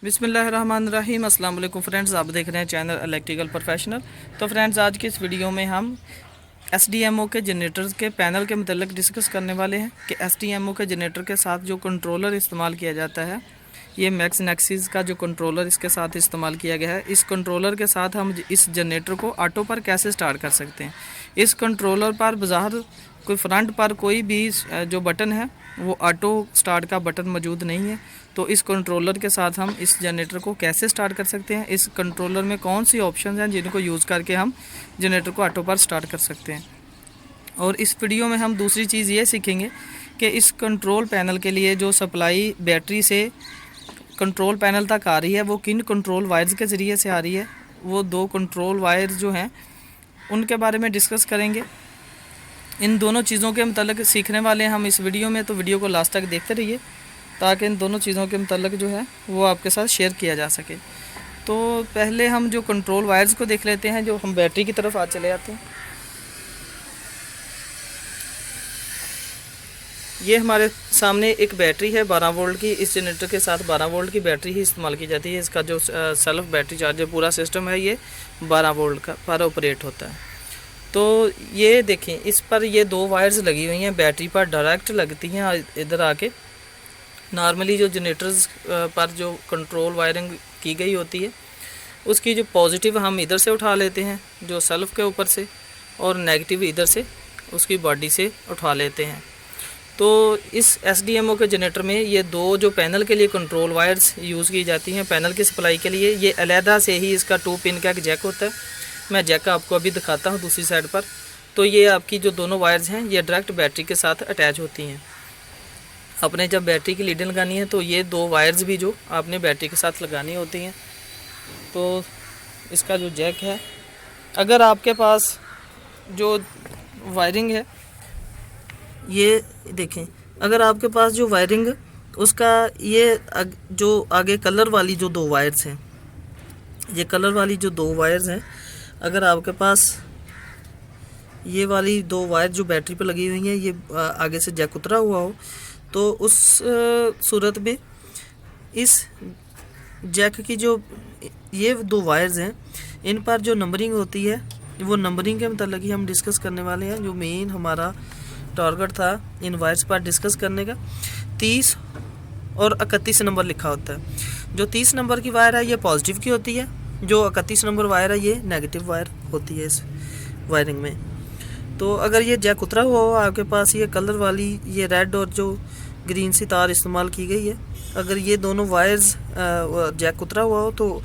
बिस्मिल्लाहिर्रहमानिर्रहीम। अस्सलाम वालेकुम फ्रेंड्स, आप देख रहे हैं चैनल इलेक्ट्रिकल प्रोफेशनल। तो फ्रेंड्स, आज की इस वीडियो में हम एसडीएमओ के जनरेटर्स के पैनल के मतलब डिस्कस करने वाले हैं कि एसडीएमओ के जनरेटर के साथ जो कंट्रोलर इस्तेमाल किया जाता है, ये मैक्स नेक्सिस का जो कंट्रोलर इसके साथ इस्तेमाल किया गया है। इस कंट्रोलर के साथ हम इस जनरेटर को ऑटो पर कैसे स्टार्ट कर सकते हैं। इस कंट्रोलर पर बाज़ाहिर कोई फ्रंट पर कोई भी जो बटन है वो ऑटो स्टार्ट का बटन मौजूद नहीं है। तो इस कंट्रोलर के साथ हम इस जनरेटर को कैसे स्टार्ट कर सकते हैं, इस कंट्रोलर में कौन सी ऑप्शन हैं जिनको यूज़ करके हम जनरेटर को ऑटो पर स्टार्ट कर सकते हैं। और इस वीडियो में हम दूसरी चीज़ ये सीखेंगे कि इस कंट्रोल पैनल के लिए जो सप्लाई बैटरी से कंट्रोल पैनल तक आ रही है वो किन कंट्रोल वायर्स के ज़रिए से आ रही है। वो दो कंट्रोल वायर्स जो हैं उनके बारे में डिस्कस करेंगे। इन दोनों चीज़ों के मतलब सीखने वाले हैं हम इस वीडियो में, तो वीडियो को लास्ट तक देखते रहिए ताकि इन दोनों चीज़ों के मतलब जो है वो आपके साथ शेयर किया जा सके। तो पहले हम जो कंट्रोल वायर्स को देख लेते हैं, जो हम बैटरी की तरफ आज चले जाते हैं। ये हमारे सामने एक बैटरी है 12 वोल्ट की। इस जनरेटर के साथ 12 वोल्ट की बैटरी ही इस्तेमाल की जाती है। इसका जो सेल्फ बैटरी चार्जर पूरा सिस्टम है ये 12 वोल्ट का पर ऑपरेट होता है। तो ये देखें, इस पर ये दो वायर्स लगी हुई हैं, बैटरी पर डायरेक्ट लगती हैं इधर आके। नॉर्मली जो जनरेटर्स पर जो कंट्रोल वायरिंग की गई होती है उसकी जो पॉजिटिव हम इधर से उठा लेते हैं जो सेल्फ के ऊपर से, और नेगेटिव इधर से उसकी बॉडी से उठा लेते हैं। तो इस एसडीएमओ के जनरेटर में ये दो जो पैनल के लिए कंट्रोल वायर्स यूज़ की जाती हैं पैनल की सप्लाई के लिए, ये अलहदा से ही इसका 2 पिन का एक जैक होता है। मैं जैक आपको अभी दिखाता हूँ दूसरी साइड पर। तो ये आपकी जो दोनों वायर्स हैं ये डायरेक्ट बैटरी के साथ अटैच होती हैं। आपने जब बैटरी की लीडिंग लगानी है तो ये दो वायर्स भी जो आपने बैटरी के साथ लगानी होती हैं। तो इसका जो जैक है, अगर आपके पास जो वायरिंग है ये देखें, अगर आपके पास जो वायरिंग उसका ये जो आगे कलर वाली जो दो वायर्स हैं, ये कलर वाली जो दो वायर्स हैं, अगर आपके पास ये वाली दो वायर जो बैटरी पर लगी हुई हैं ये आगे से जैक उतरा हुआ हो, तो उस सूरत में इस जैक की जो ये दो वायर्स हैं इन पर जो नंबरिंग होती है वो नंबरिंग के मतलब ही हम डिस्कस करने वाले हैं। जो मेन हमारा टारगेट था इन वायर्स पर डिस्कस करने का, 30 और 31 नंबर लिखा होता है। जो 30 नंबर की वायर है ये पॉजिटिव की होती है, जो 31 नंबर वायर है ये नेगेटिव वायर होती है इस वायरिंग में। तो अगर ये जैक उतरा हुआ हो आपके पास, ये कलर वाली ये रेड और जो ग्रीन सी तार इस्तेमाल की गई है, अगर ये दोनों वायर्स जैक उतरा हुआ हो तो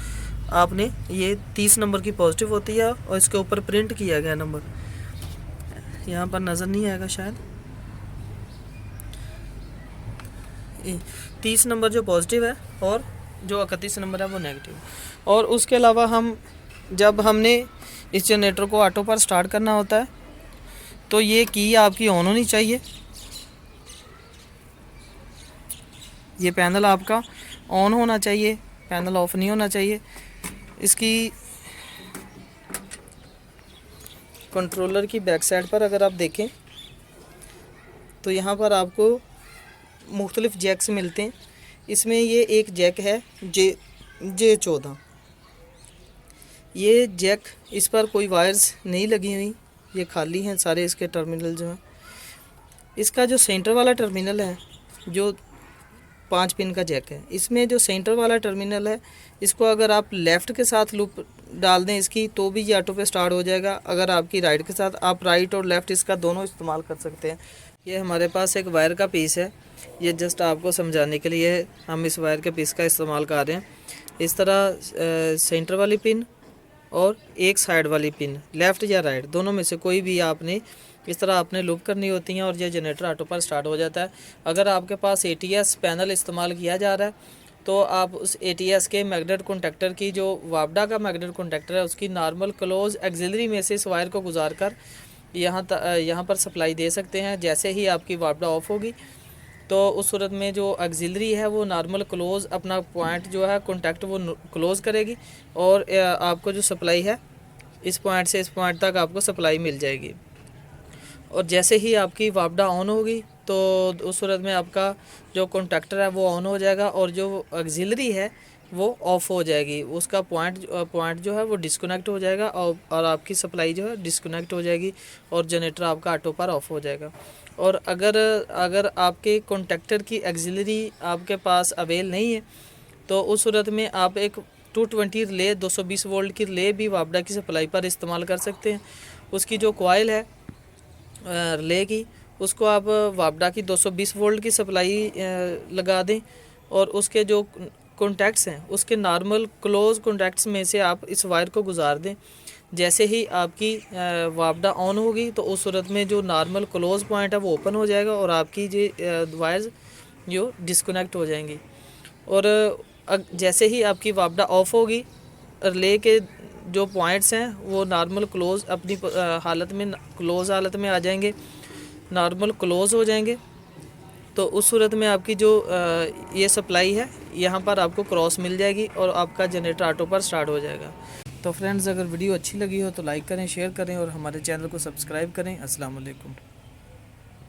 आपने ये 30 नंबर की पॉजिटिव होती है और इसके ऊपर प्रिंट किया गया नंबर यहाँ पर नज़र नहीं आएगा शायद। 30 नंबर जो पॉजिटिव है और जो 31 नंबर है वो नेगेटिव। और उसके अलावा हम जब हमने इस जनरेटर को ऑटो पर स्टार्ट करना होता है तो ये की आपकी ऑन होनी चाहिए। ये पैनल आपका ऑन होना चाहिए, पैनल ऑफ नहीं होना चाहिए। इसकी कंट्रोलर की बैक साइड पर अगर आप देखें तो यहाँ पर आपको मुख्तलिफ जैक्स मिलते हैं। इसमें ये एक जैक है J14। ये जैक, इस पर कोई वायर्स नहीं लगी हुई, ये खाली हैं सारे इसके टर्मिनल जो हैं। इसका जो सेंटर वाला टर्मिनल है जो 5 पिन का जैक है, इसमें जो सेंटर वाला टर्मिनल है इसको अगर आप लेफ़्ट के साथ लूप डाल दें इसकी तो भी ये ऑटो पे स्टार्ट हो जाएगा। अगर आपकी राइट के साथ, आप राइट और लेफ़्ट इसका दोनों इस्तेमाल कर सकते हैं। ये हमारे पास एक वायर का पीस है, ये जस्ट आपको समझाने के लिए हम इस वायर के पीस का इस्तेमाल कर रहे हैं। इस तरह सेंटर वाली पिन और एक साइड वाली पिन, लेफ़्ट या राइट दोनों में से कोई भी आपने इस तरह आपने लूप करनी होती हैं और ये जनरेटर ऑटो पर स्टार्ट हो जाता है। अगर आपके पास ATS पैनल इस्तेमाल किया जा रहा है तो आप उस ATS के मैग्नेट कॉन्टैक्टर की जो वापडा का मैग्नेट कॉन्टैक्टर है उसकी नॉर्मल क्लोज एक्सिलरी में से इस वायर को गुजार कर यहाँ पर सप्लाई दे सकते हैं। जैसे ही आपकी वापडा ऑफ होगी तो उस सूरत में जो एक्सिलरी है वो नॉर्मल क्लोज अपना पॉइंट जो है कॉन्टैक्ट वो क्लोज़ करेगी और आपको जो सप्लाई है इस पॉइंट से इस पॉइंट तक आपको सप्लाई मिल जाएगी। और जैसे ही आपकी वापडा ऑन होगी तो उस सूरत में आपका जो कॉन्टैक्टर है वो ऑन हो जाएगा और जो ऑक्सिलरी है वो ऑफ हो जाएगी, उसका पॉइंट जो है वो डिस्कनेक्ट हो जाएगा और आपकी सप्लाई जो है डिस्कनेक्ट हो जाएगी और जनरेटर आपका ऑटो पर ऑफ हो जाएगा। और अगर अगर आपके कॉन्टेक्टर की एक्सिलरी आपके पास अवेल नहीं है तो उस सूरत में आप एक 220 रिले 220 वोल्ट की रिले भी वापडा की सप्लाई पर इस्तेमाल कर सकते हैं। उसकी जो कॉइल है रिले की, उसको आप वापडा की 220 वोल्ट की सप्लाई लगा दें और उसके जो कॉन्टैक्ट्स हैं उसके नॉर्मल क्लोज कॉन्टैक्ट्स में से आप इस वायर को गुजार दें। जैसे ही आपकी वापडा ऑन होगी तो उस सूरत में जो नॉर्मल क्लोज पॉइंट है वो ओपन हो जाएगा और आपकी जो वायर्स जो डिस्कनेक्ट हो जाएंगी। और जैसे ही आपकी वापडा ऑफ होगी, रिले के जो पॉइंट्स हैं वो नॉर्मल क्लोज अपनी हालत में क्लोज हालत में आ जाएंगे, नॉर्मल क्लोज हो जाएंगे। तो उस सूरत में आपकी जो ये सप्लाई है यहाँ पर आपको क्रॉस मिल जाएगी और आपका जनरेटर ऑटो पर स्टार्ट हो जाएगा। तो फ्रेंड्स, अगर वीडियो अच्छी लगी हो तो लाइक करें, शेयर करें और हमारे चैनल को सब्सक्राइब करें। अस्सलाम वालेकुम।